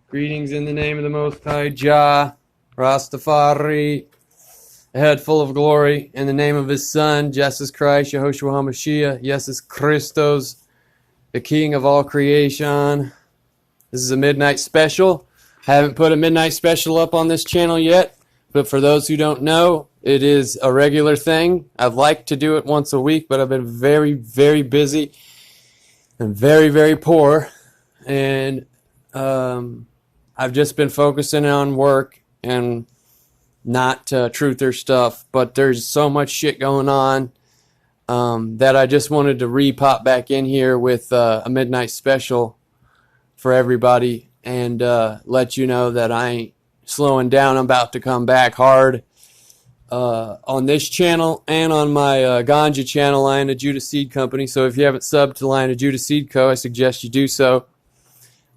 Greetings in the name of the Most High Jah, Rastafari, a head full of glory, in the name of his Son, Jesus Christ, Yahushua HaMashiach, Jesus Christos, the King of all creation. This is a midnight special. I haven't put a midnight special up on this channel yet, but for those who don't know, it is a regular thing. I'd like to do it once a week, but I've been very, very busy and very, very poor, and I've just been focusing on work and not truther stuff, but there's so much shit going on that I just wanted to re-pop back in here with a midnight special for everybody and let you know that I ain't slowing down. I'm about to come back hard on this channel and on my ganja channel, Lion of Judah Seed Company. So if you haven't subbed to Lion of Judah Seed Co., I suggest you do so.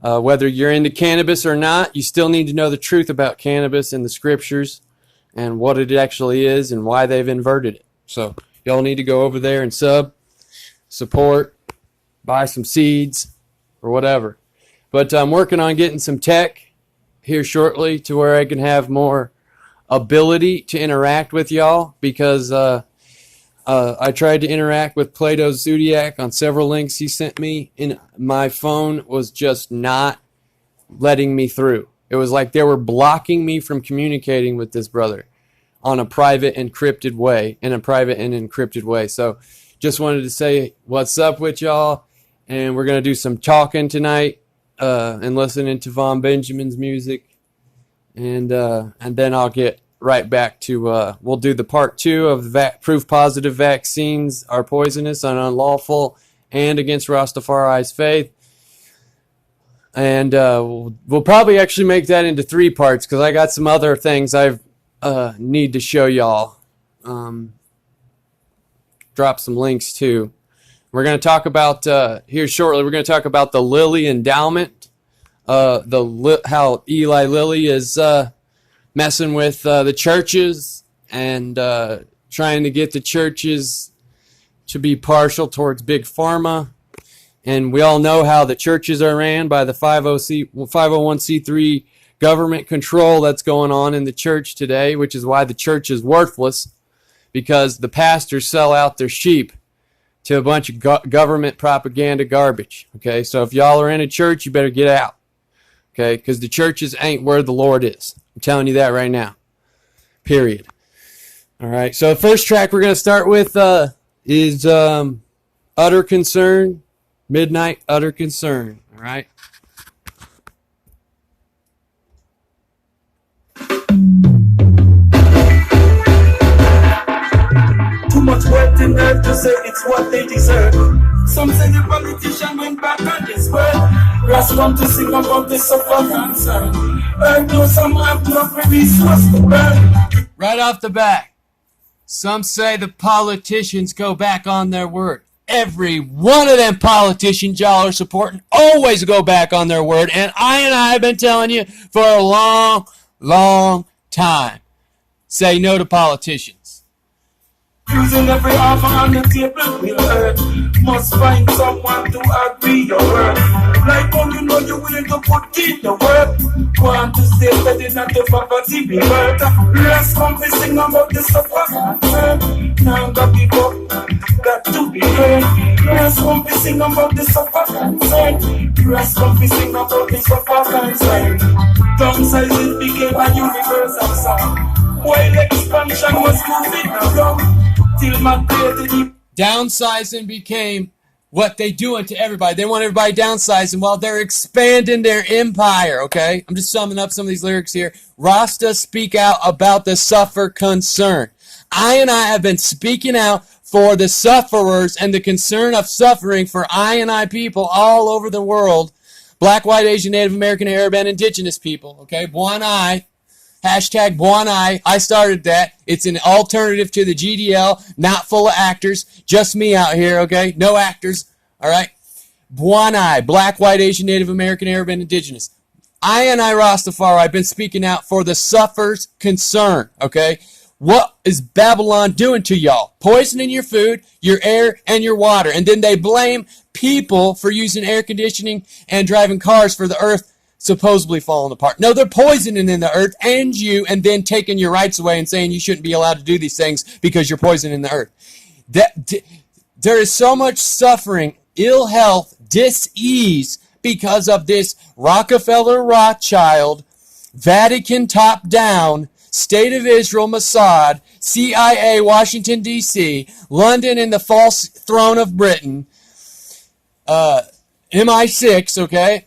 Whether you're into cannabis or not, you still need to know the truth about cannabis and the scriptures and what it actually is and why they've inverted it. So y'all need to go over there and support, buy some seeds or whatever. But I'm working on getting some tech here shortly to where I can have more ability to interact with y'all, because I tried to interact with Plato's Zodiac on several links he sent me, and my phone was just not letting me through. It was like they were blocking me from communicating with this brother on a private encrypted way, So just wanted to say what's up with y'all, and we're going to do some talking tonight and listening to Von Benjamin's music, and then I'll get right back to, we'll do the part 2 of proof positive vaccines are poisonous and unlawful and against Rastafari's faith. And we'll probably actually make that into 3 parts, because I got some other things I need to show y'all. Drop some links too. We're going to talk about, here shortly, we're going to talk about the Lilly endowment, how Eli Lilly is messing with the churches and trying to get the churches to be partial towards Big Pharma. And we all know how the churches are ran by the 501c3 government control that's going on in the church today, which is why the church is worthless, because the pastors sell out their sheep to a bunch of government propaganda garbage. Okay, so if y'all are in a church, you better get out. Okay, because the churches ain't where the Lord is. I'm telling you that right now. Period. All right. So the first track we're going to start with is Utter Concern, Midnite, Utter Concern. All right. Too much work in there to say it's what they deserve. Some say the politician went back on his word. Rasta want to sing about the suffer concern. I know some have not resource to burn. Right off the bat, some say the politicians go back on their word. Every one of them politicians y'all are supporting always go back on their word. And I have been telling you for a long, long time. Say no to politicians. Using every offer on the table will hurt. Must find someone to agree your word. Like how you know you're willing to put in the work. Want to stay steady, not the poverty be hurt. Let's come to sing about the suffer concern. Now got people got to be heard. Let's come to sing about the suffer concern. Let's come to sing about the suffer concern. Downsizing became a universal song, while expansion was moving around. Downsizing became what they doing to everybody. They want everybody downsizing while they're expanding their empire, okay? I'm just summing up some of these lyrics here. Rasta speak out about the suffer concern. I have been speaking out for the sufferers and the concern of suffering for I people all over the world. Black, white, Asian, Native American, Arab, and indigenous people, okay? Buonai. Hashtag Buonai. I started that. It's an alternative to the GDL, not full of actors. Just me out here, okay? No actors, all right? Buonai. Black, white, Asian, Native American, Arab, and indigenous. I Rastafari, I've been speaking out for the sufferers' concern, okay? What is Babylon doing to y'all? Poisoning your food, your air, and your water. And then they blame people for using air conditioning and driving cars for the earth supposedly falling apart. No, they're poisoning in the earth and you, and then taking your rights away and saying you shouldn't be allowed to do these things because you're poisoning the earth. There is so much suffering, ill health, dis-ease because of this Rockefeller, Rothschild, Vatican top-down, State of Israel, Mossad, CIA, Washington, D.C., London and the false throne of Britain, MI6, okay?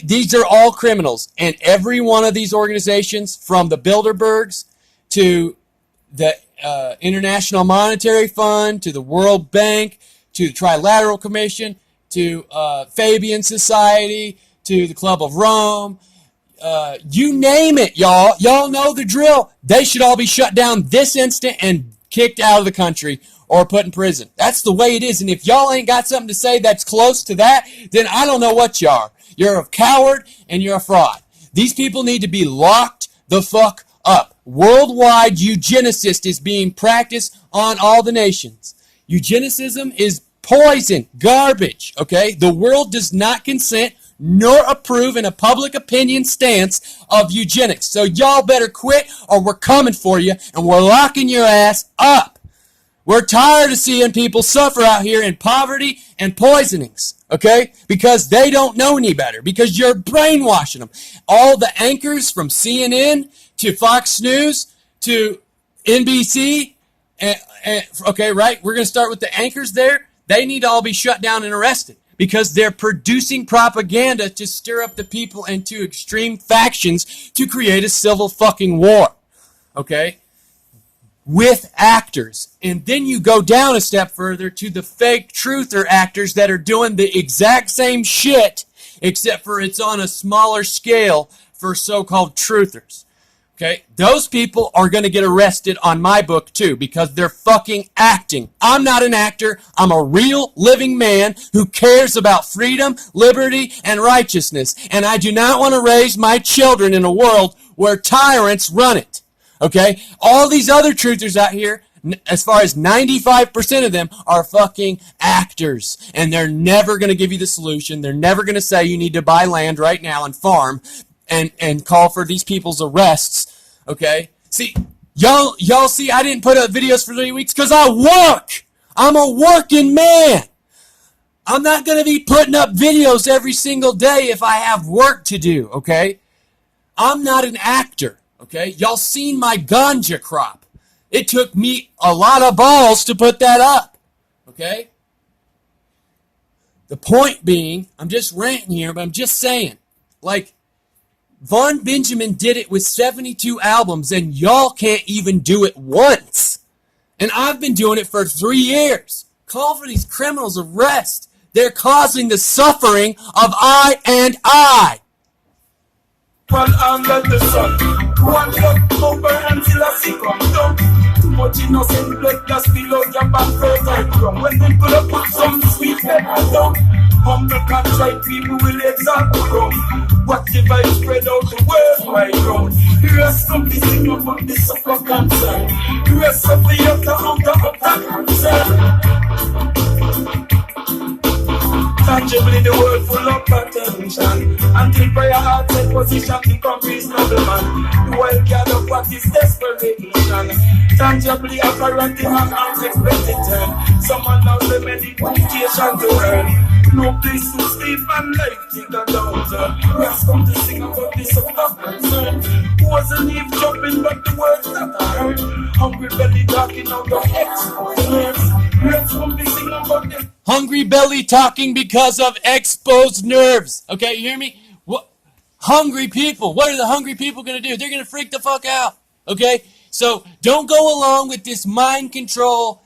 These are all criminals. And every one of these organizations, from the Bilderbergs to the International Monetary Fund, to the World Bank, to the Trilateral Commission, to Fabian Society, to the Club of Rome, you name it, y'all. Y'all know the drill. They should all be shut down this instant and kicked out of the country or put in prison. That's the way it is. And if y'all ain't got something to say that's close to that, then I don't know what you are. You're a coward and you're a fraud. These people need to be locked the fuck up. Worldwide eugenicist is being practiced on all the nations. Eugenicism is poison, garbage, okay? The world does not consent nor approve in a public opinion stance of eugenics. So y'all better quit or we're coming for you and we're locking your ass up. We're tired of seeing people suffer out here in poverty and poisonings, okay? Because they don't know any better, because you're brainwashing them. All the anchors from CNN to Fox News to NBC, okay, right? We're going to start with the anchors there. They need to all be shut down and arrested because they're producing propaganda to stir up the people into extreme factions to create a civil fucking war, okay? With actors. And then you go down a step further to the fake truther actors that are doing the exact same shit, except for it's on a smaller scale for so-called truthers. Okay? Those people are going to get arrested on my book too because they're fucking acting. I'm not an actor. I'm a real living man who cares about freedom, liberty, and righteousness. And I do not want to raise my children in a world where tyrants run it. Okay? All these other truthers out here, as far as 95% of them, are fucking actors. And they're never going to give you the solution. They're never going to say you need to buy land right now and farm and call for these people's arrests. Okay? See, y'all see I didn't put up videos for 3 weeks because I work. I'm a working man. I'm not going to be putting up videos every single day if I have work to do. Okay? I'm not an actor. Okay, y'all seen my ganja crop. It took me a lot of balls to put that up. Okay? The point being, I'm just ranting here, but I'm just saying, like, Vaughn Benjamin did it with 72 albums, and y'all can't even do it once. And I've been doing it for 3 years. Call for these criminals arrest. They're causing the suffering of I and I. Well, under the sun, one look over until I see come down. Too much innocent blood just below your back right from. When people up put some sweet pepper down, humble contrite people will exalt the ground. What if I spread out the world right round? The rest of the thing about the suffer concern. The rest of the other concern. Tangibly the world full of attention. Until prayer heart set position become reasonable man. The world gather what is desperation. Tangibly apparent in an unexpected turn. Someone knows the meditation to earn. No place to sleep and life take a downturn. We have come to sing about this of concern. Wasn't Eve jumping but the words that I heard. Hungry belly talking out the exposed nerves. Let's come to sing about this. Hungry belly talking because of exposed nerves. Okay, you hear me? What? Hungry people. What are the hungry people going to do? They're going to freak the fuck out. Okay? So don't go along with this mind control,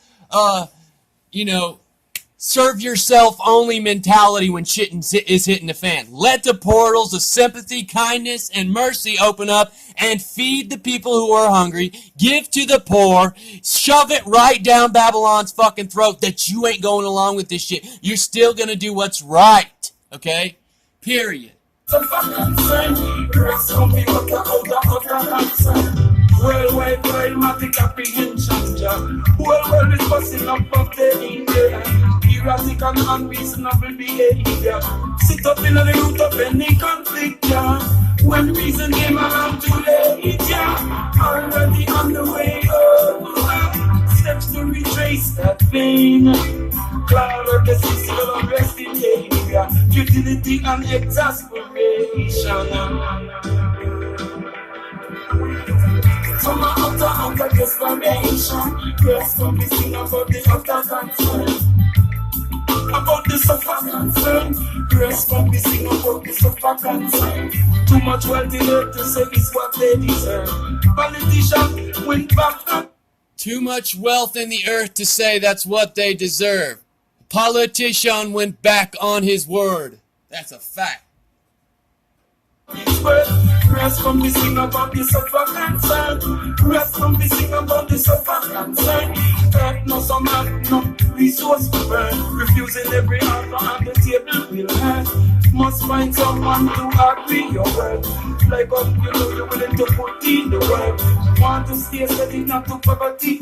serve yourself only mentality when shit is hitting the fan. Let the portals of sympathy, kindness, and mercy open up and feed the people who are hungry. Give to the poor. Shove it right down Babylon's fucking throat that you ain't going along with this shit. You're still gonna do what's right. Okay? Period. Worldwide climatic apprehension, world is busting up of the India. erratic and unreasonable behavior. Sit up in the root of any conflict, yeah. When reason came around too late, yeah. Already on the way up. Steps to retrace that vein. Cloud of the system of resting behavior. Futility and exasperation. From my outer desperation. Rest from me sing about the utter concern. About the suffer concern. Rest from me sing about the suffer concern. Too much wealth in earth to say is what they deserve. Politicians went back up. Too much wealth in the earth to say that's what they deserve. Politician went back on his word. That's a fact. Rest from me sing about the suffer concern. Rest from me sing about the suffer concern. Earth no some have no resource to burn. Refusing every offer on the table will hurt. Must find someone to agree your word. Like what you know you're willing to put in the work. Want to stay steady, not to poverty.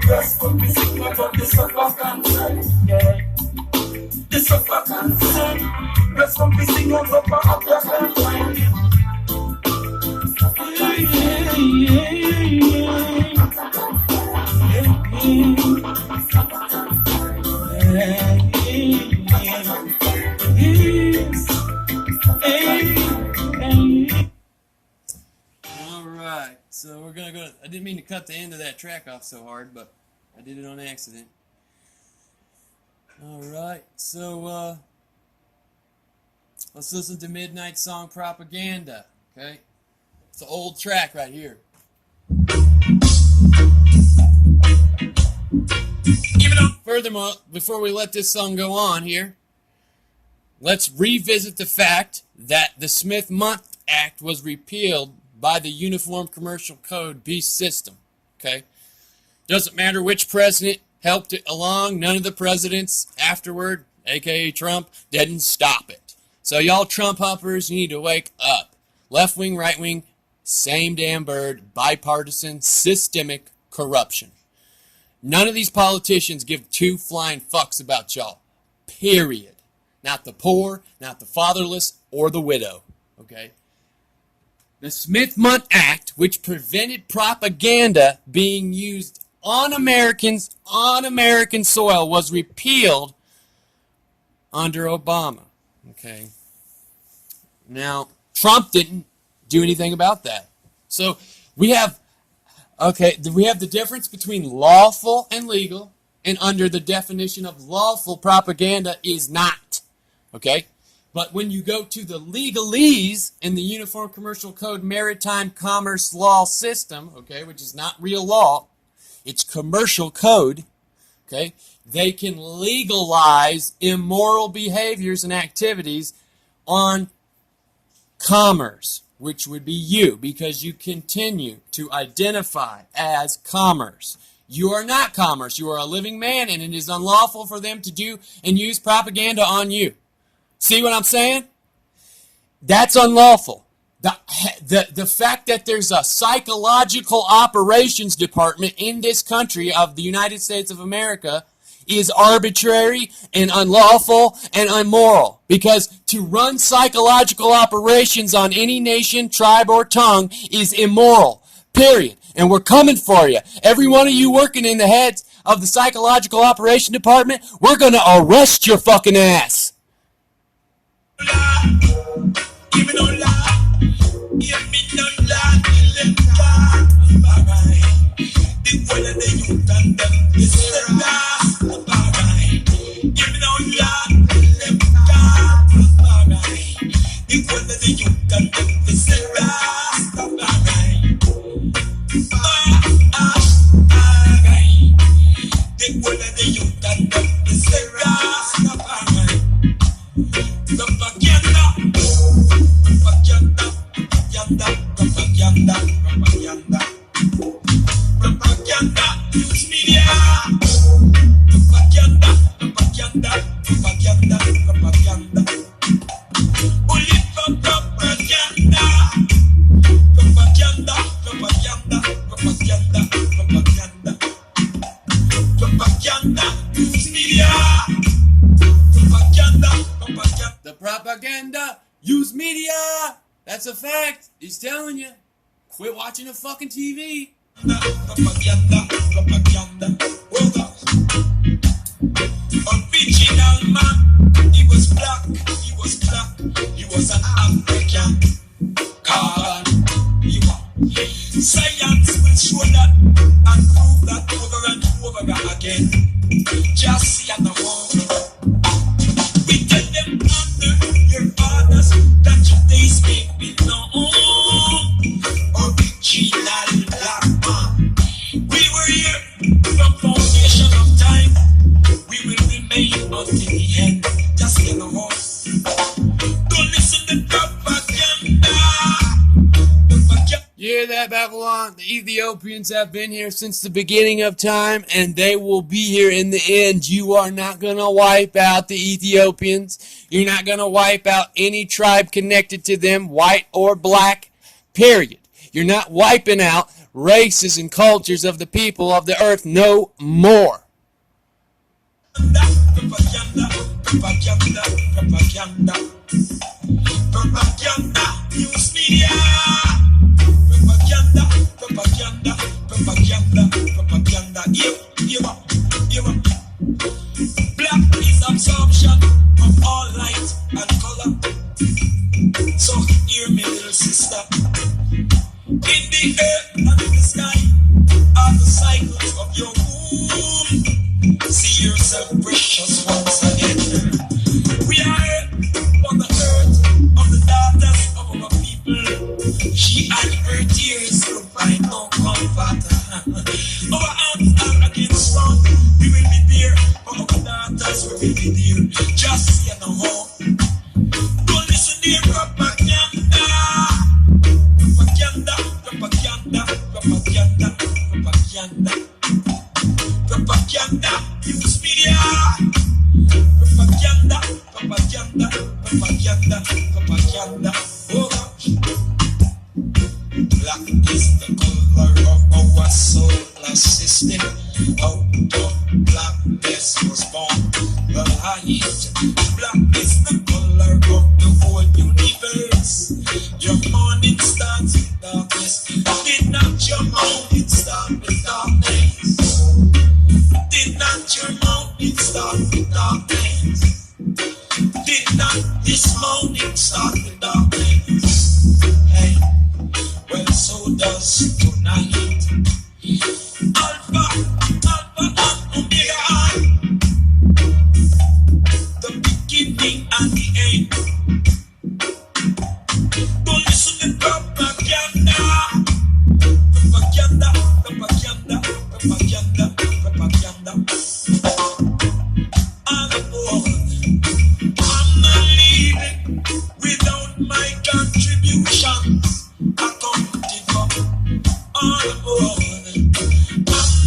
Rest from me sing about the suffer concern. Yeah. The suffer concern. Rest from me sing about the suffer concern. Alright, so we're gonna go. I didn't mean to cut the end of that track off so hard, but I did it on accident. Alright, so let's listen to Midnite song Propaganda, okay? It's an old track right here. Furthermore, before we let this song go on here, let's revisit the fact that the Smith-Month Act was repealed by the Uniform Commercial Code beast system, okay? Doesn't matter which president helped it along, none of the presidents afterward, aka Trump, didn't stop it. So y'all Trump hoppers, you need to wake up. Left wing, right wing, same damn bird, bipartisan, systemic corruption. None of these politicians give two flying fucks about y'all. Period. Not the poor, not the fatherless, or the widow. Okay? The Smith-Month Act, which prevented propaganda being used on Americans, on American soil, was repealed under Obama. Okay? Now, Trump didn't do anything about that. So, we have the difference between lawful and legal, and under the definition of lawful, propaganda is not. Okay? But when you go to the legalese in the Uniform Commercial Code Maritime Commerce Law System, okay, which is not real law, it's commercial code, okay, they can legalize immoral behaviors and activities on commerce, which would be you, because you continue to identify as commerce. You are not commerce. You are a living man, and it is unlawful for them to do and use propaganda on you. See what I'm saying? That's unlawful. The fact that there's a psychological operations department in this country of the United States of America is arbitrary and unlawful and immoral. Because to run psychological operations on any nation, tribe, or tongue is immoral. Period. And we're coming for you. Every one of you working in the heads of the psychological operation department, we're going to arrest your fucking ass. Give me no lie. Give me no lie. The one that they use and them is the last. Give me no lie. The one that they use and them is the last. The one that they use and them is the last. Propaganda, news media. Propaganda. Bullet for propaganda. Propaganda. Propaganda, news media. Use media! That's a fact. He's telling you. Quit watching the fucking TV. Propaganda, propaganda. Oh God. Original man. He was black. He was black. He was an African. Carbon. You are. Science will show that and prove that over and over again. Just see at the home. We tell them under your fathers that your days may be long. Original black man. We were here from foundation of time. We will remain until the end. Just get the home. Don't listen to propaganda. You hear that, Babylon? The Ethiopians have been here since the beginning of time, and they will be here in the end. You are not going to wipe out the Ethiopians. You're not going to wipe out any tribe connected to them, white or black, period. You're not wiping out races and cultures of the people of the earth no more. Propaganda, propaganda, propaganda. Propaganda, news media. Propaganda, propaganda, propaganda, propaganda. Give up. Black is absorption of all light and color. So hear me, little sister. In the earth and in the sky are the cycles of your womb. See yourself precious once again. We are on the earth of the daughters of our people. She and her tears will find no comfort. Our arms are against strong. We will be there for our daughters. We will be there. Just stay at home. Don't listen to your propaganda. Propaganda, propaganda, propaganda, propaganda. Propaganda, news media. Propaganda, propaganda, propaganda, propaganda. Oh gosh. Black is the color of our solar system. Out of blackness was born the light. Black is the color of the whole universe. Your morning starts with darkness. Did not your morning start with darkness? Did not your morning start with darkness? Did not this morning start with darkness? Hey, well, so does tonight. Alpha and Omega, the beginning and the end. Don't listen to propaganda. Propaganda, propaganda, propaganda, propaganda. I'm not leaving without my contributions accounted for. I'm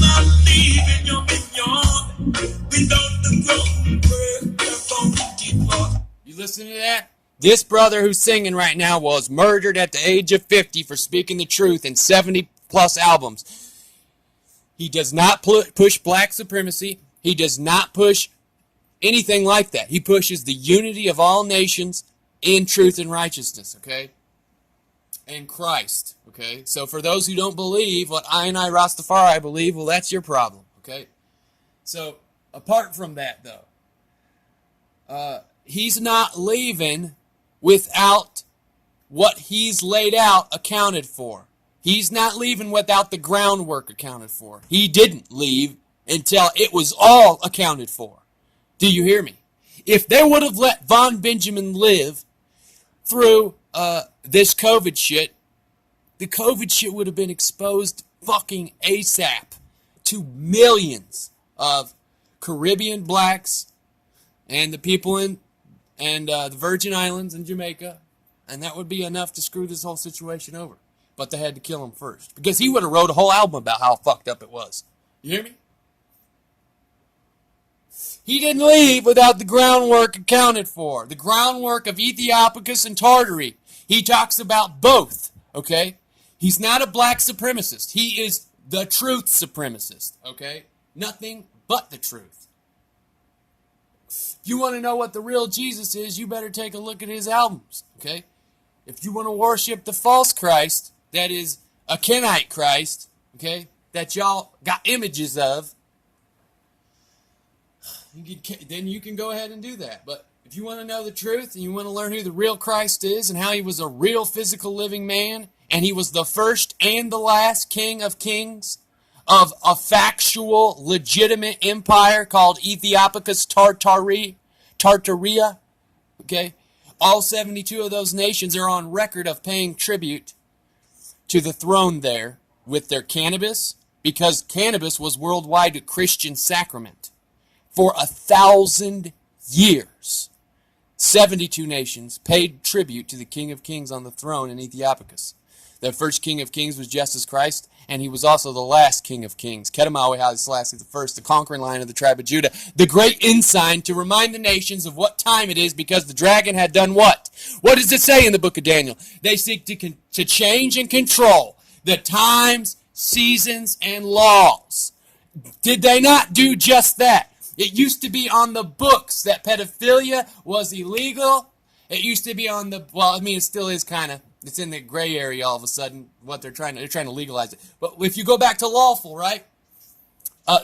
not leaving your minion without the groundwork accounted for. You listen to that? This brother who's singing right now was murdered at the age of 50 for speaking the truth in 70 plus albums. He does not push black supremacy. He does not push anything like that. He pushes the unity of all nations in truth and righteousness, okay? And Christ, okay? So for those who don't believe what I Rastafari believe, well, that's your problem, okay? So apart from that, though, he's not leaving without what he's laid out accounted for. He's not leaving without the groundwork accounted for. He didn't leave until it was all accounted for. Do you hear me? If they would have let Von Benjamin live through this COVID shit, the COVID shit would have been exposed fucking ASAP to millions of Caribbean blacks and the people in the Virgin Islands and Jamaica, and that would be enough to screw this whole situation over. But they had to kill him first, because he would have wrote a whole album about how fucked up it was. You hear me? He didn't leave without the groundwork accounted for. The groundwork of Ethiopicus and Tartary. He talks about both, okay? He's not a black supremacist. He is the truth supremacist, okay? Nothing but the truth. If you want to know what the real Jesus is, you better take a look at his albums, okay? If you want to worship the false Christ, that is a Kenite Christ, okay, that y'all got images of, then you can go ahead and do that. But if you want to know the truth and you want to learn who the real Christ is and how he was a real physical living man, and he was the first and the last King of Kings of a factual, legitimate empire called Ethiopicus Tartaria, okay? All 72 of those nations are on record of paying tribute to the throne there with their cannabis, because cannabis was worldwide a Christian sacrament. For 1,000 years, 72 nations paid tribute to the King of Kings on the throne in Ethiopicus. The first King of Kings was Jesus Christ, and he was also the last King of Kings. Kedemawe Haile Selassie the first, the conquering lion of the tribe of Judah, the great ensign to remind the nations of what time it is, because the dragon had done what? What does it say in the book of Daniel? They seek to change and control the times, seasons, and laws. Did they not do just that? It used to be on the books that pedophilia was illegal. It used to be on the, well, I mean, it still is kind of, it's in the gray area all of a sudden, what they're trying to legalize it. But if you go back to lawful, right,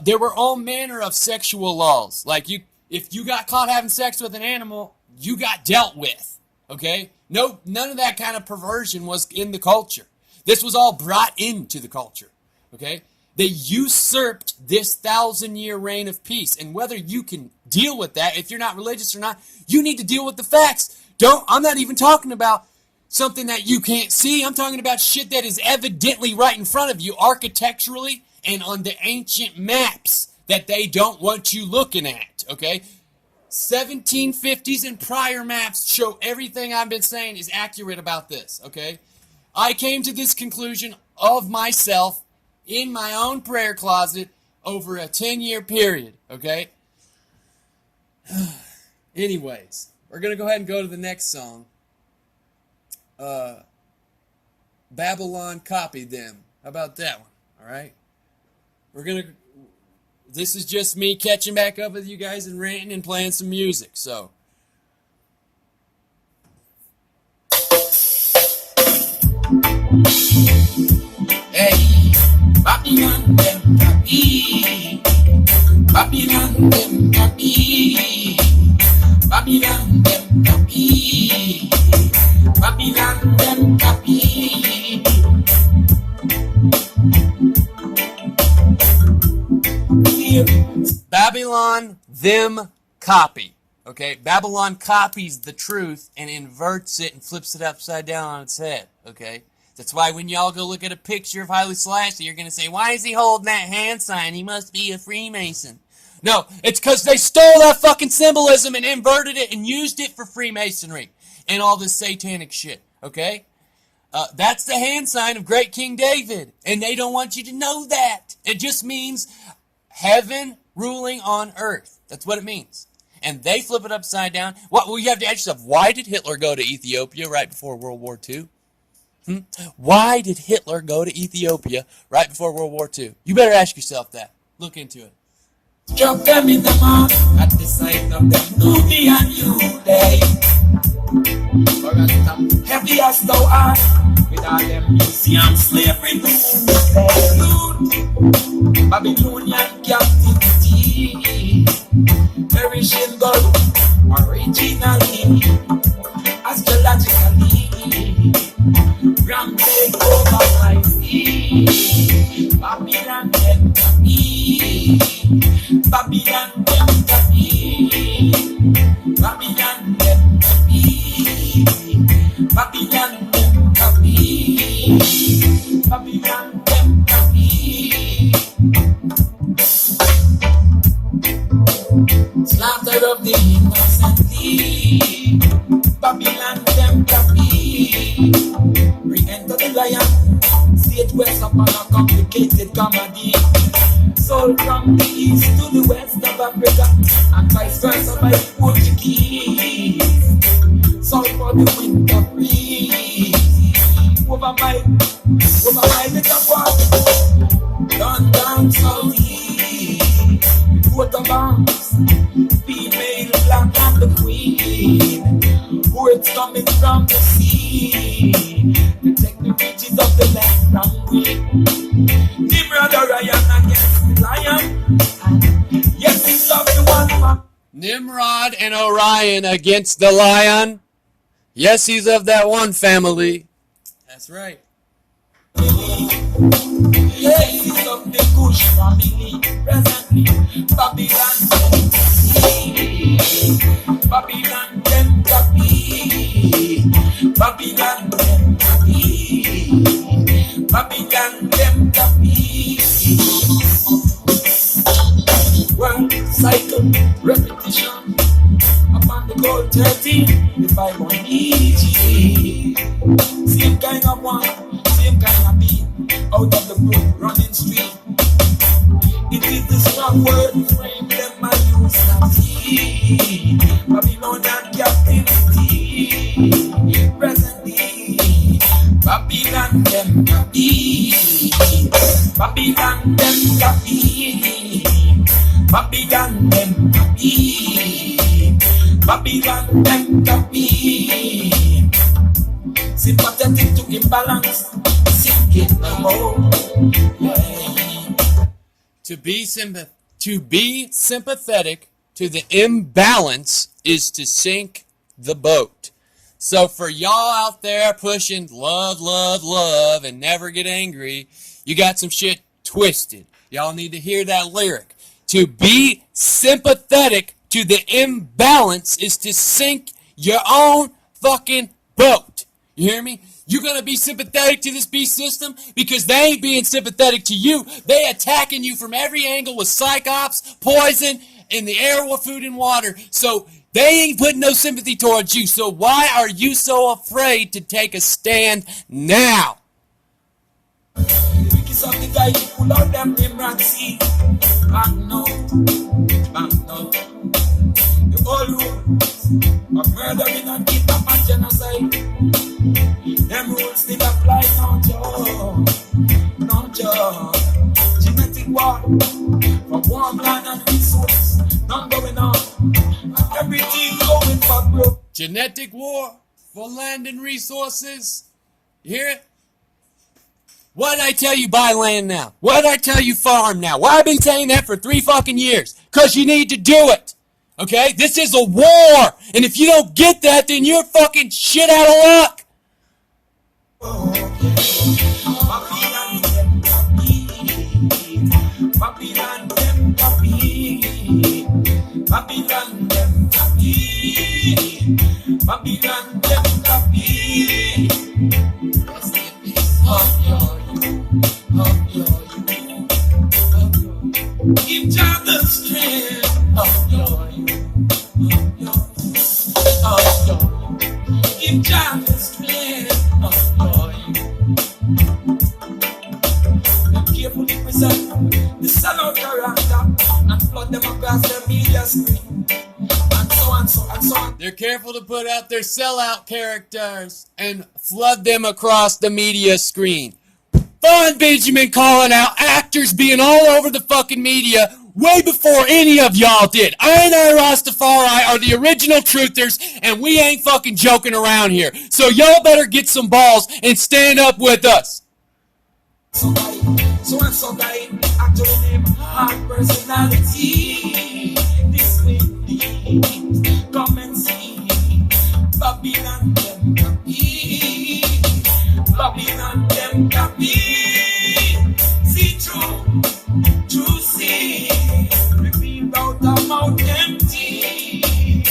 there were all manner of sexual laws. Like, if you got caught having sex with an animal, you got dealt with, okay? No, none of that kind of perversion was in the culture. This was all brought into the culture, okay? They usurped this 1,000-year reign of peace. And whether you can deal with that, if you're not religious or not, you need to deal with the facts. I'm not even talking about something that you can't see. I'm talking about shit that is evidently right in front of you architecturally and on the ancient maps that they don't want you looking at, okay? 1750s and prior maps show everything I've been saying is accurate about this, okay? I came to this conclusion of myself in my own prayer closet over a 10-year period, okay? Anyways, we're going to go ahead and go to the next song. Babylon copied them. How about that one? All right? This is just me catching back up with you guys and ranting and playing some music, so. Hey, Babylon them copy. Babylon them copy. Babylon them copy. Babylon them copy. Babylon them copy. Okay, Babylon copies the truth and inverts it and flips it upside down on its head. Okay, that's why when y'all go look at a picture of Haile Selassie, you're gonna say, "Why is he holding that hand sign? He must be a Freemason." No, it's because they stole that fucking symbolism and inverted it and used it for Freemasonry and all this satanic shit. Okay, that's the hand sign of Great King David, and they don't want you to know that. It just means heaven ruling on earth. That's what it means. And they flip it upside down. Well, you have to ask yourself, why did Hitler go to Ethiopia right before World War II? Why did Hitler go to Ethiopia right before World War II? You better ask yourself that. Look into it. Drop them in the mouth at the sight of them. Nubia and you, they. Heavy as thou art, with all them museum slavery loot. Babylonian captivity. Perishing God, originally, astrologically. Rampage over my feet. Babylon them copy. Babylon them copy. Babylon them copy. Babylon them copy. Babylon them copy. Slaughter of the innocently. Babylon them copy. Re-enter the lion. Stage west upon a complicated comedy. Soul from the east to the west of Africa, and vice versa by the Portuguese. Soul for the winter breeze. Over my little water. Down south east. Water bombs. Female black It's coming from the sea. Protect the riches of the land from we. Nimrod Orion against the lion. Yes, it's of the one man. Nimrod and Orion against the lion. Yes, he's of that one family. That's right. Yes, it's of the Kush family. Presently, Babylon Babylon them copy. Babylon them copy. Babylon them copy. World cycle repetition upon the gold 13, the 5 on EG. Same kind of one, same kind of beat, out of the brook running stream. It is the strong word frame them I use not see. Babylonian captivity, presently. Babylon them copy. Babylon them copy. Babylon them copy. Babylon them copy. Sympathetic to imbalance, sinking the more. Yeah. To be sympathetic to the imbalance is to sink the boat. So for y'all out there pushing love, love, love and never get angry, you got some shit twisted. Y'all need to hear that lyric. To be sympathetic to the imbalance is to sink your own fucking boat. You hear me? You're going to be sympathetic to this beast system because they ain't being sympathetic to you. They attacking you from every angle with psyops, poison, in the air with food and water. So they ain't putting no sympathy towards you. So why are you so afraid to take a stand now? Wikis of the guy who pull out them Nimrod seed. Back now. The old rules of murdering and kidnapping and genocide. Them rules still apply, no joke. No joke. Genetic war for warm land and resource. None going on. And everything going for broke. Genetic war for land and resources. You hear it? What did I tell you buy land now? What did I tell you farm now? Why have I been saying that for 3 fucking years? Because you need to do it. Okay? This is a war. And if you don't get that, then you're fucking shit out of luck. Babylon them copy. Babylon them copy. Babylon them copy. Babylon them copy. Give Jah the strength of your Give Jah the strength of your carefully present the sellout character and flood them across the media screen. And so on, so on, so on. They're careful to put out their sellout characters and flood them across the media screen. Von Benjamin calling out actors being all over the fucking media way before any of y'all did. I and I Rastafari are the original truthers, and we ain't fucking joking around here. So y'all better get some balls and stand up with us. So and so guy, actually name hard personality. This way, please come and see. Babylon them copy. Babylon them copy. See true see. Revealed out of mouth empty.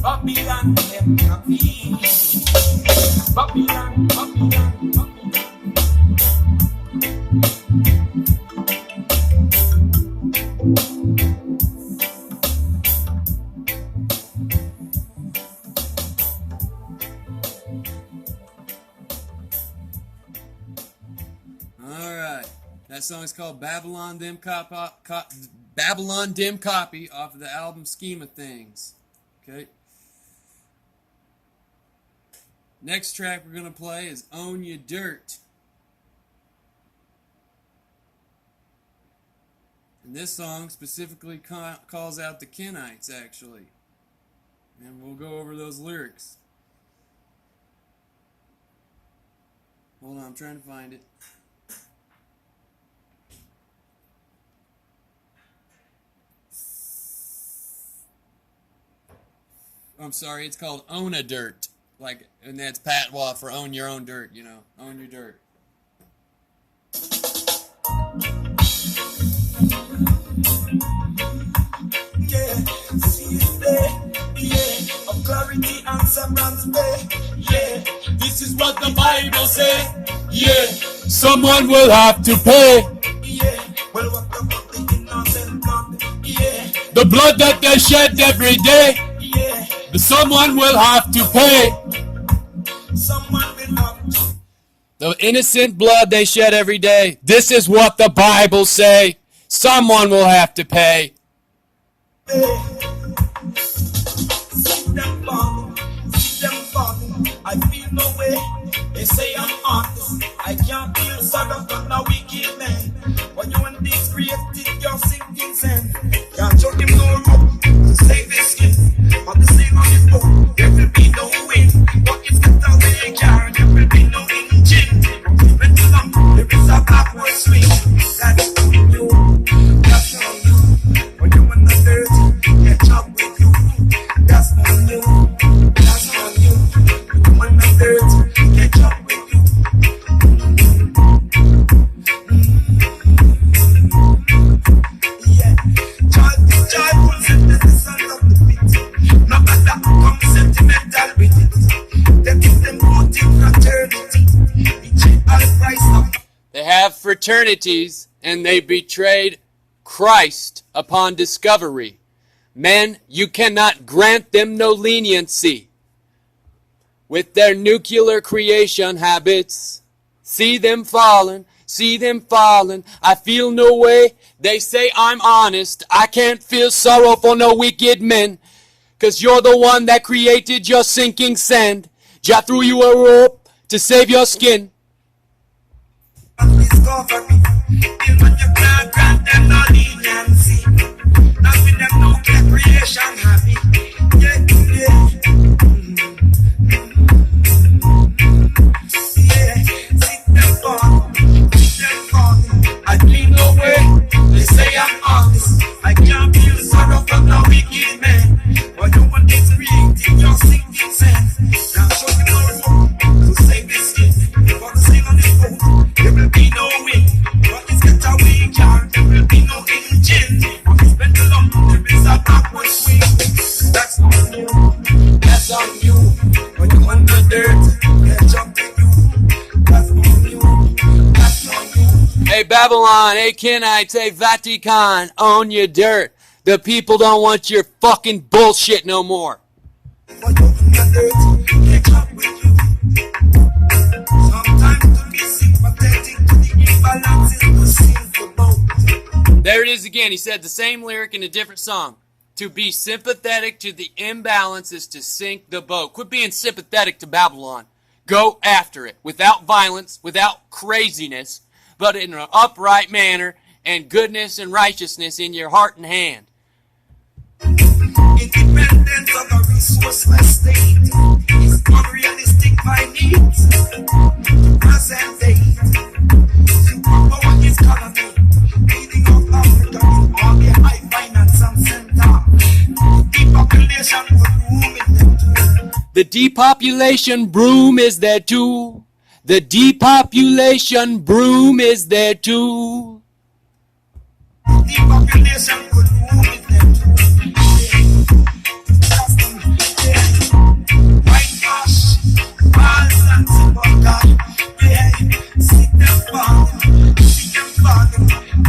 Babylon them copy. Babylon, Babylon, Babylon. Alright, that song is called Babylon Dim Copy off of the album Scheme of Things. Okay. Next track we're going to play is Own Ya Dirt. And this song specifically calls out the Kenites, actually. And we'll go over those lyrics. Hold on, I'm trying to find it. I'm sorry, it's called Own a Dirt. Like, and that's patois for own your own dirt, you know. Own your dirt. Yeah, see it there. Yeah, of clarity and semblance there. Yeah, this is what the Bible say. Yeah, Someone will have to pay yeah. Well, what about the innocent blood? Yeah, the blood that they shed every day. yeah. Someone will have to pay Someone will have to the innocent blood they shed every day. This is what the Bible say. Someone will have to pay. pay. See them falling, see them falling. I feel no way. They say I'm honest. I can't feel sorrow for no wicked man. When you and this created your sinking sand, can't show him no rope to save his skin. On the same on his boat, there will be no wind. But if it's a way car, there will be no engine. When you come, there is a backward swing. That's on you, that's on you. When you in the dirt, catch up with you. That's on you, that's on you. When you in the dirt, catch up with you. Yeah, joyful sentence, the sons of the pit. No matter come sentimental with it. Them give them both in fraternity. All Christ of They have fraternities, and they betrayed Christ upon discovery. Men, you cannot grant them no leniency. With their nuclear creation habits, see them falling, see them falling. I feel no way. They say I'm honest. I can't feel sorrow for no wicked men. 'Cause you're the one that created your sinking sand. Jah threw you a rope to save your skin. discovery. Even you can't grant them no leniency. Not with them no creation happy. Yeah, yeah. Yeah, sit them falling. I feel no way. They say I'm honest. I can't feel sorrow for no wicked man. But you want this creating your sinking sand. Now show me no rope to save his skin. You want to sail on this boat, there will be no wind. But it's get away car, there will be no engine. But it's been long, there is a backward swing. That's on you, that's on you. When you on the dirt, catch up with you. That's on you, that's on you. Hey Babylon, hey Kenites, hey Vatican, own your dirt. The people don't want your fucking bullshit no more. When you on the dirt, catch up with you. Sometimes to be sympathetic to the imbalance is the sinful boat. There it is again. He said the same lyric in a different song. To be sympathetic to the imbalance is to sink the boat. Quit being sympathetic to Babylon. Go after it without violence, without craziness, but in an upright manner and goodness and righteousness in your heart and hand. Independence of a resourceless state is unrealistic by needs. Present day, superpower is economy, leading of Africa in all the high finance and center. Depopulation will boom in them too. The depopulation broom is there too. The depopulation broom is there too. Depopulation will boom in them too. Whitewash, false and simple God. Yeah, see them falling,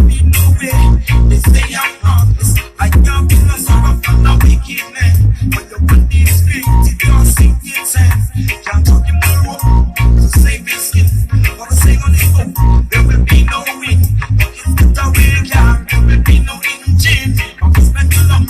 be no way. They say I'm honest. I can't be no sorrow for no wicked man. When you want this creative, you're sinking sand. Can't talk him no rope to save his skin. For the sake of the boat, there will be no wind. But if it's a way car, there will be no engine. But it's meant to long.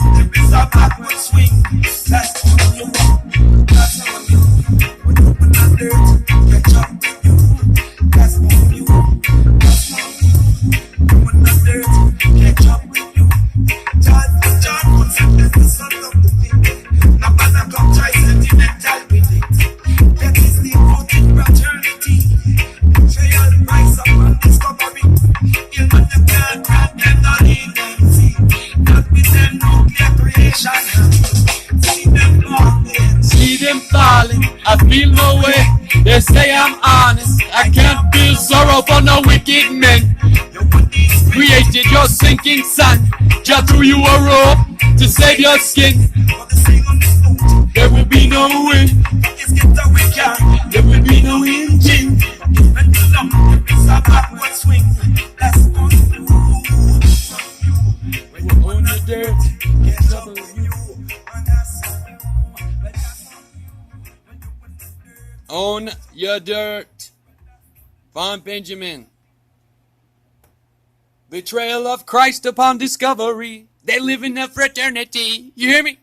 They say I'm honest, I can't feel sorrow for no wicked men. Created your sinking sun, just threw you a rope to save your skin. There will be no wind, there will be no engine. We're on the dirt, own your dirt. Von Benjamin. Betrayal of Christ upon discovery. They live in a fraternity. You hear me?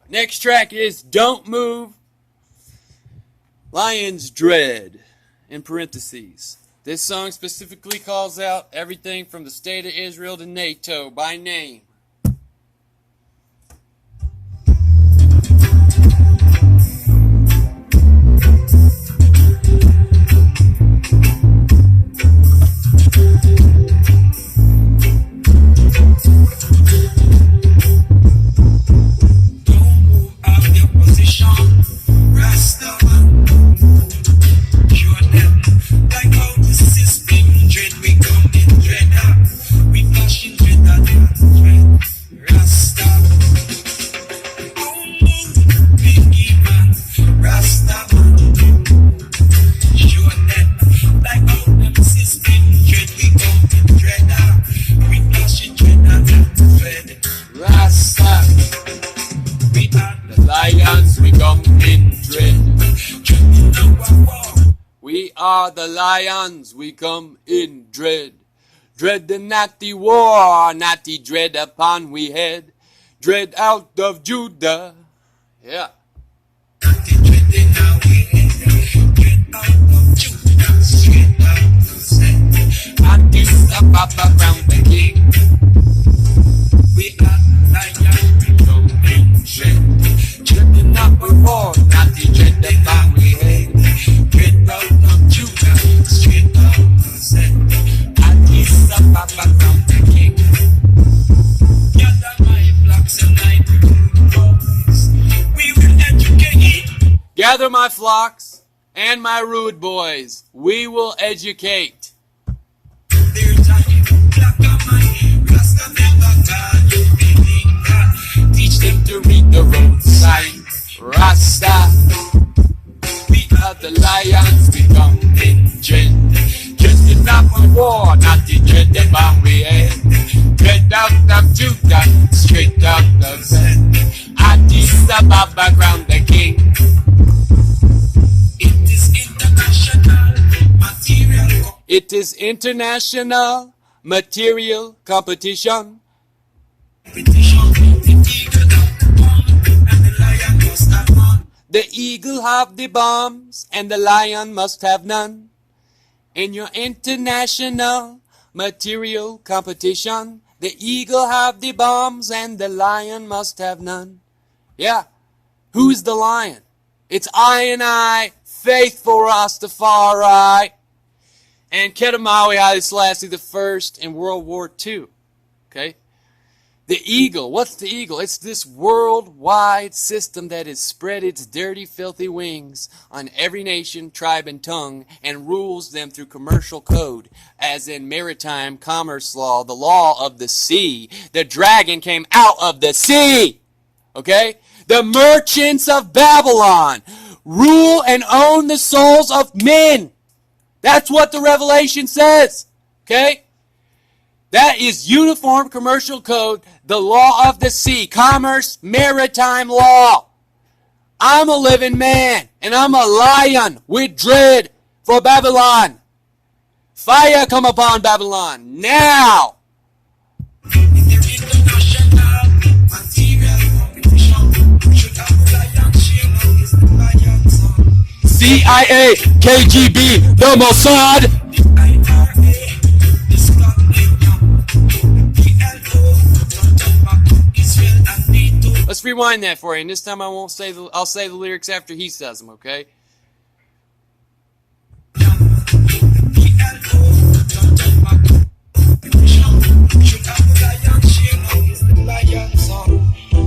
Next track is Don't Move. Lion's Dread, in parentheses. This song specifically calls out everything from the state of Israel to NATO by name. We are the lions, we come in dread. Dread the natty war, natty dread upon we head. Dread out of Judah. Yeah. And this up around the king. We are lions, we come in dread. Dread the natty war, natty dread upon we head. Dread out of Judah, straight out of Zen. And this up around the king. Gather my flocks and my boys. We will educate. Gather my flocks and my rude boys. We will educate. There's a clock on my Rasta never got you. Teach them to read the road sign. Rasta. We are the lions, we come in dread. Just enough for war, not the dread that bomb we had. Dread out of Judah, straight out of Zen. Addis Ababa crown the king. It is international material. It is international material competition. The eagle have the bombs, and the lion must have none. In your international material competition, the eagle have the bombs, and the lion must have none. Yeah, who's the lion? It's I and I, faithful Rastafari. And Kedamawi Haile Selassie the First in World War II. Okay? The eagle, what's the eagle? It's this worldwide system that has spread its dirty, filthy wings on every nation, tribe, and tongue, and rules them through commercial code, as in maritime commerce law, the law of the sea. The dragon came out of the sea. Okay? The merchants of Babylon rule and own the souls of men. That's what the Revelation says. Okay? That is uniform commercial code, the law of the sea, commerce, maritime law. I'm a living man, and I'm a lion with dread for Babylon. Fire come upon Babylon now. CIA, KGB, the Mossad. Let's rewind that for you, and this time I won't say I'll say the lyrics after he says them, okay?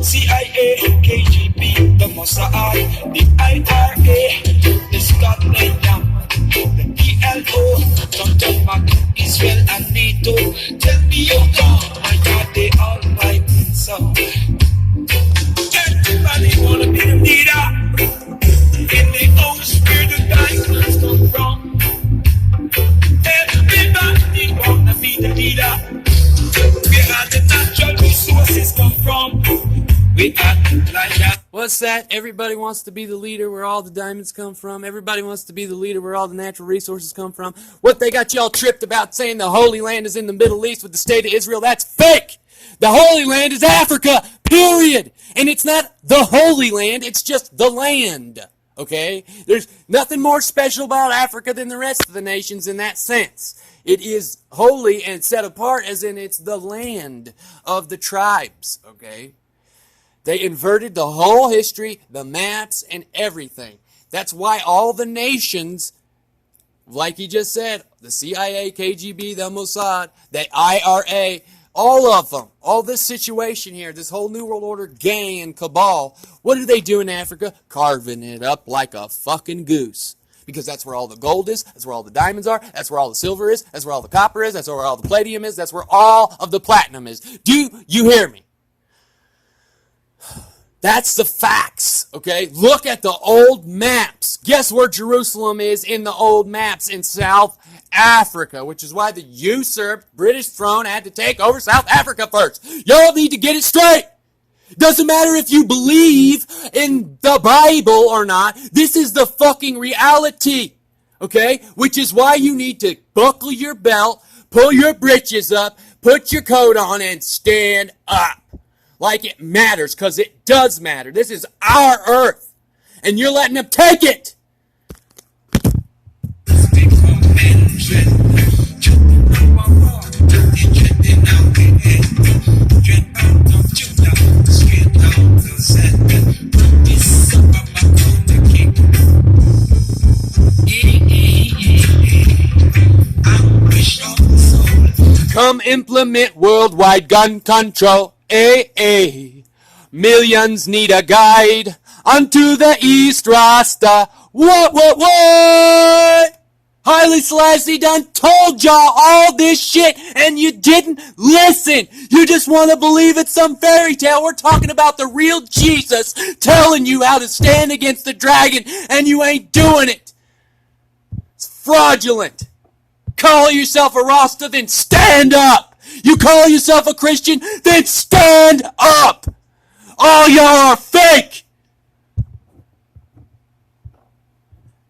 CIA, KGB, the Mossad, the IRA, the What's that? Everybody wants to be the leader where all the diamonds come from. Everybody wants to be the leader where all the natural resources come from. What they got y'all tripped about saying the Holy Land is in the Middle East with the state of Israel, that's fake. The Holy Land is Africa, period. And it's not the Holy Land, it's just the land. Okay? There's nothing more special about Africa than the rest of the nations in that sense. It is holy and set apart as in it's the land of the tribes. Okay? They inverted the whole history, the maps, and everything. That's why all the nations, like he just said, the CIA, KGB, the Mossad, the IRA, all of them, all this situation here, this whole New World Order gang and cabal, what do they do in Africa? Carving it up like a fucking goose. Because that's where all the gold is, that's where all the diamonds are, that's where all the silver is, that's where all the copper is, that's where all the palladium is, that's where all of the platinum is. Do you hear me? That's the facts, okay? Look at the old maps. Guess where Jerusalem is in the old maps? In South Africa, which is why the usurped British throne had to take over South Africa first. Y'all need to get it straight. Doesn't matter if you believe in the Bible or not. This is the fucking reality, okay? Which is why you need to buckle your belt, pull your britches up, put your coat on, and stand up. Like it matters, because it does matter. This is our earth, and you're letting them take it. Come implement worldwide gun control. Millions need a guide unto the East Rasta. What? Haile Selassie done told y'all all this shit and you didn't listen. You just want to believe it's some fairy tale. We're talking about the real Jesus telling you how to stand against the dragon and you ain't doing it. It's fraudulent. Call yourself a Rasta, then stand up. You call yourself a Christian, then stand up. All y'all are fake.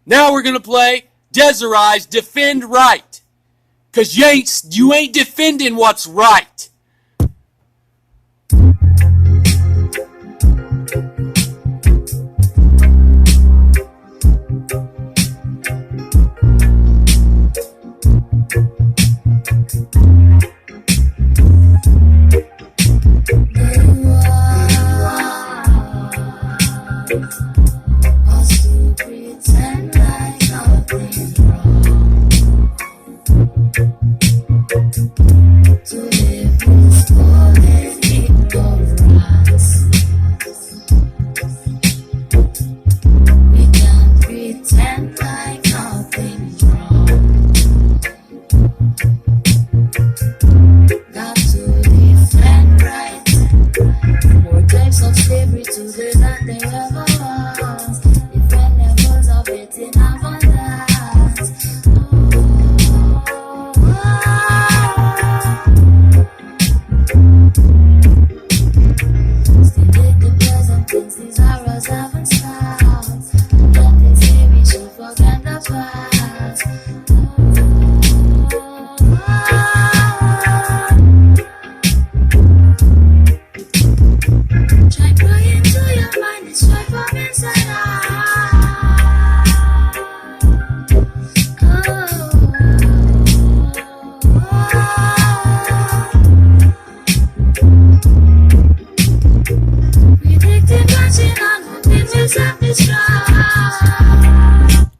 Now we're going to play Desiree's Defend Right. Because you ain't defending what's right.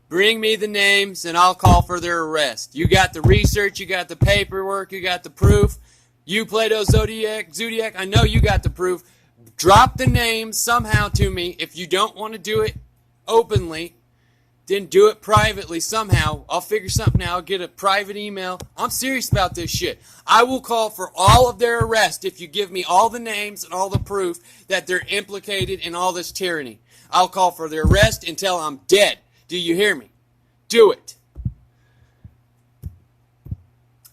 Bring me the names and I'll call for their arrest. You got the research, you got the paperwork, you got the proof. You, Plato Zodiac, I know you got the proof. Drop the names somehow to me. If you don't want to do it openly, then do it privately somehow. I'll figure something out. I'll get a private email. I'm serious about this shit. I will call for all of their arrest if you give me all the names and all the proof that they're implicated in all this tyranny. I'll call for their arrest until I'm dead. Do you hear me? Do it.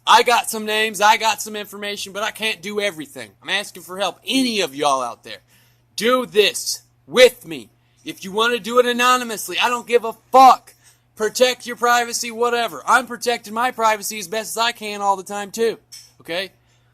I got some names, I got some information, but I can't do everything. I'm asking for help. Any of y'all out there, do this. with me. If you want to do it anonymously, I don't give a fuck. Protect your privacy, whatever. I'm protecting my privacy as best as I can all the time too. Okay?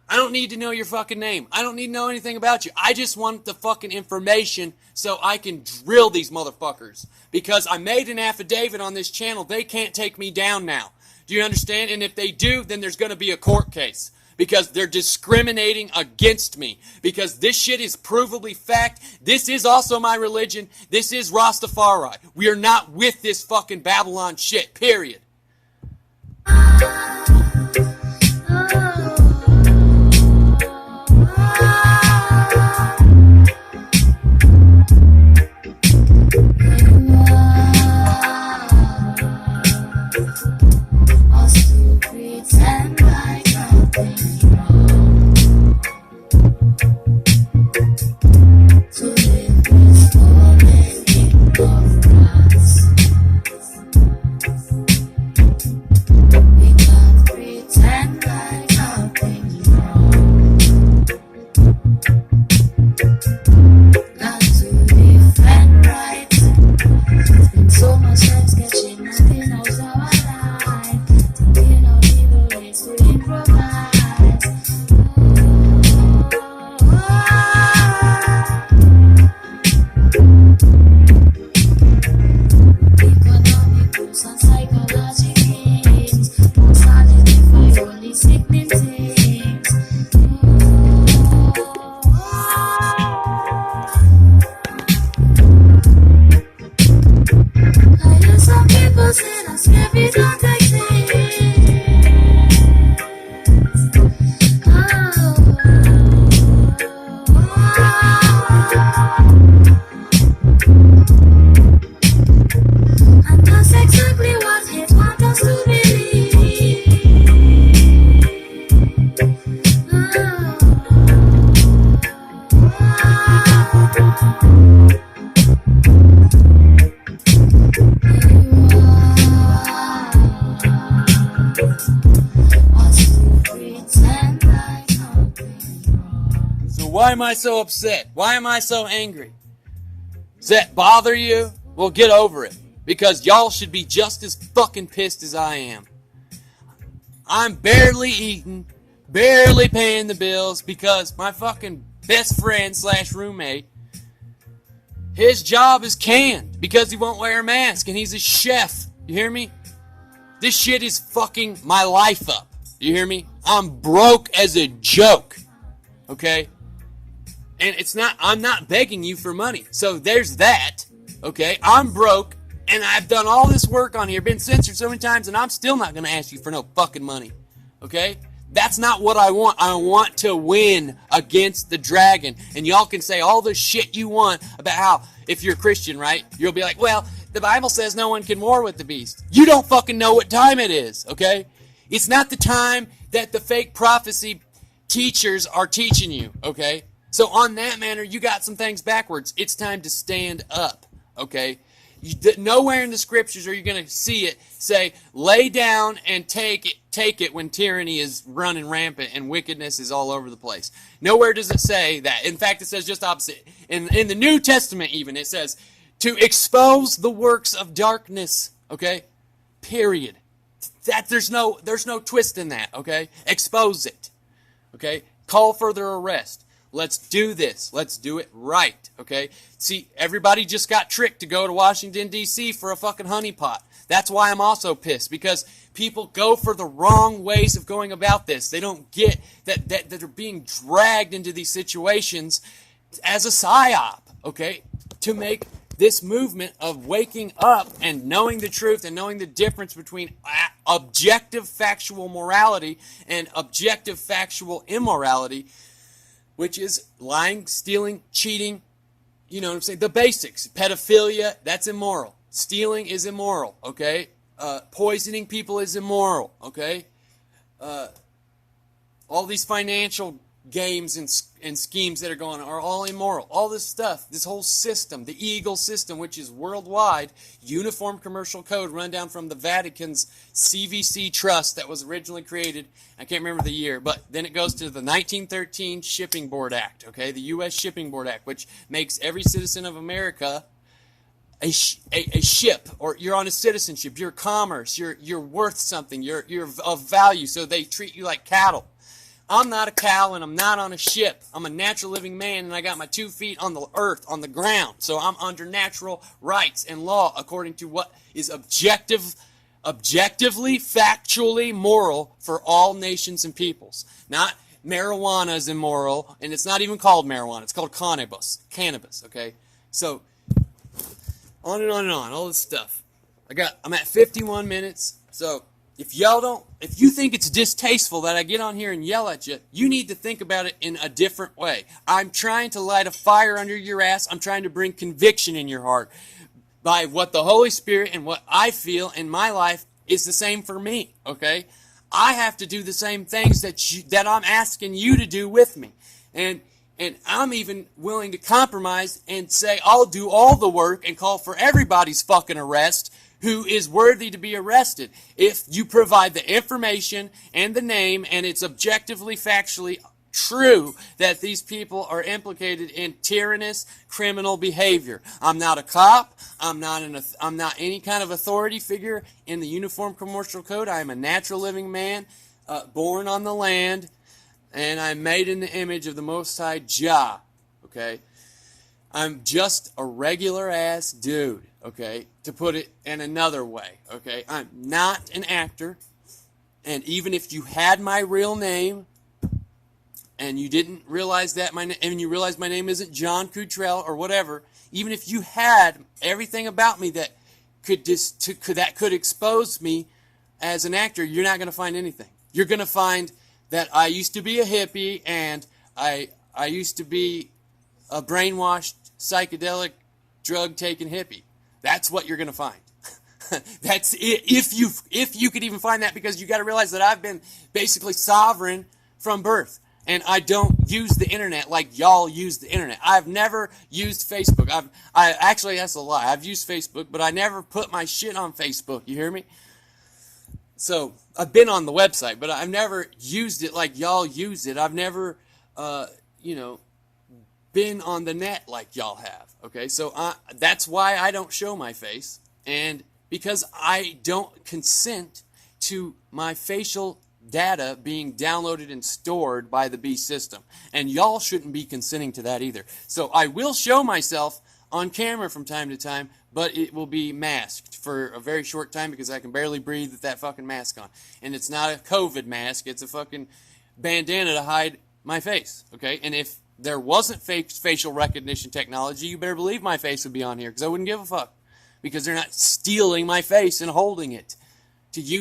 I don't need to know your fucking name. I don't need to know anything about you. I just want the fucking information so I can drill these motherfuckers. Because I made an affidavit on this channel. They can't take me down now. Do you understand? And if they do, then there's going to be a court case. Because they're discriminating against me. Because this shit is provably fact. This is also my religion. This is Rastafari. We are not with this fucking Babylon shit, period. Why am I so upset? Why am I so angry? Does that bother you? Well, get over it. Because y'all should be just as fucking pissed as I am. I'm barely eating, barely paying the bills because my fucking best friend / roommate, his job is canned because he won't wear a mask and he's a chef. You hear me? This shit is fucking my life up. You hear me? I'm broke as a joke. Okay? And I'm not begging you for money. So there's that. Okay? I'm broke and I've done all this work on here, been censored so many times, and I'm still not going to ask you for no fucking money. Okay? That's not what I want. I want to win against the dragon. And y'all can say all the shit you want about how, if you're a Christian, right? You'll be like, well, the Bible says no one can war with the beast. You don't fucking know what time it is, okay? It's not the time that the fake prophecy teachers are teaching you, okay? So on that manner, you got some things backwards. It's time to stand up, okay? Nowhere in the scriptures are you going to see it say, lay down and take it when tyranny is running rampant and wickedness is all over the place. Nowhere does it say that. In fact, it says just opposite. In the New Testament even, it says to expose the works of darkness, okay? Period. That there's no twist in that, okay? Expose it, okay? Call for their arrest. Let's do this. Let's do it right, okay? See, everybody just got tricked to go to Washington, D.C. for a fucking honeypot. That's why I'm also pissed, because people go for the wrong ways of going about this. They don't get that they're being dragged into these situations as a psyop, okay? To make this movement of waking up and knowing the truth and knowing the difference between objective factual morality and objective factual immorality, which is lying, stealing, cheating, you know what I'm saying? The basics. Pedophilia, that's immoral. Stealing is immoral, okay? Poisoning people is immoral, okay? All these financial games and schemes that are going on are all immoral. All this stuff, this whole system, the Eagle system, which is worldwide, Uniform Commercial Code, run down from the Vatican's CVC trust that was originally created. I can't remember the year, but then it goes to the 1913 Shipping Board Act, okay, the U.S. Shipping Board Act, which makes every citizen of America a ship, or you're on a citizenship, you're commerce, you're worth something, you're of value, so they treat you like cattle. I'm not a cow and I'm not on a ship. I'm a natural living man and I got my 2 feet on the earth, on the ground. So I'm under natural rights and law according to what is objectively, factually moral for all nations and peoples. Not marijuana is immoral, and it's not even called marijuana. It's called cannabis, okay? So on and on and on, all this stuff. I'm at 51 minutes, so if you think it's distasteful that I get on here and yell at you, you need to think about it in a different way. I'm trying to light a fire under your ass. I'm trying to bring conviction in your heart by what the Holy Spirit and what I feel in my life is the same for me, okay? I have to do the same things that I'm asking you to do with me. And I'm even willing to compromise and say I'll do all the work and call for everybody's fucking arrest who is worthy to be arrested if you provide the information and the name and it's objectively, factually true that these people are implicated in tyrannous criminal behavior. I'm not a cop. I'm not any kind of authority figure in the Uniform Commercial Code. I am a natural living man, born on the land, and I'm made in the image of the Most High Jah. Okay, I'm just a regular ass dude. Okay, to put it in another way, okay? I'm not an actor, and even if you had my real name, and you didn't realize that and you realize my name isn't John Cottrell or whatever, even if you had everything about me that could expose me as an actor, you're not going to find anything. You're going to find that I used to be a hippie, and I used to be a brainwashed, psychedelic, drug-taking hippie. That's what you're going to find. That's it. If you could even find that, because you got to realize that I've been basically sovereign from birth, and I don't use the internet like y'all use the internet. I've never used Facebook. Actually, that's a lie. I've used Facebook, but I never put my shit on Facebook. You hear me? So I've been on the website, but I've never used it like y'all use it. I've never, been on the net like y'all have. Okay, so that's why I don't show my face, and because I don't consent to my facial data being downloaded and stored by the B system, and y'all shouldn't be consenting to that either. So I will show myself on camera from time to time, but it will be masked for a very short time because I can barely breathe with that fucking mask on, and it's not a COVID mask, it's a fucking bandana to hide my face. Okay, and if there wasn't facial recognition technology, you better believe my face would be on here, because I wouldn't give a fuck, because they're not stealing my face and holding it to use